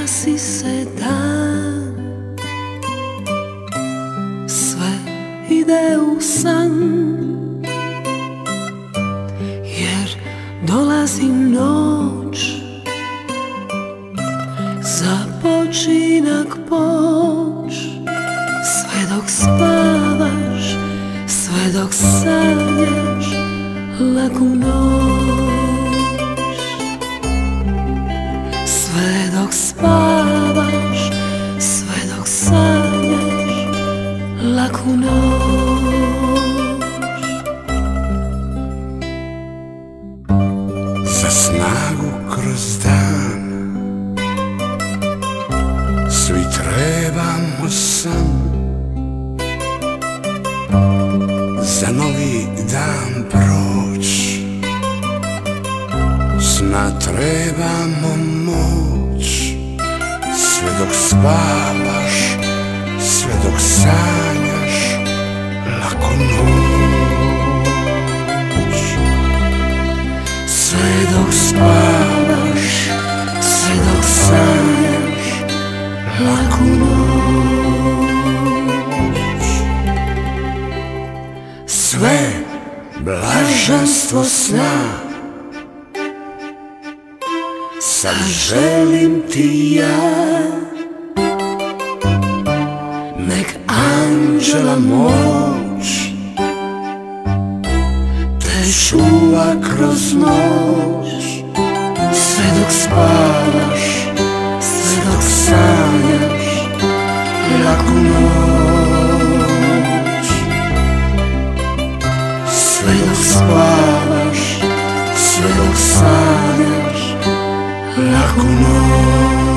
gasi se dan, sve ide u san, jer dolazi noć, za počinak poć. Sve dok spavaš, sve dok sanjaš laku noć. Sve dok spavaš, sve dok sanjaš laku noć. Za snagu kroz dan svi trebamo san, za novi dan proć. Sna trebamo moć, sve dok spavaš, sve dok sanjaš laku noć. Sve dok spavaš, sve dok sanjaš laku noć. Sve blaženstvo sna sad želim ti ja. Nek anđela moć te čuva kroz noć. Sve dok spavaš, sve dok sanjaš laku noć. Sve dok spavaš, sve dok sanjaš laku noć.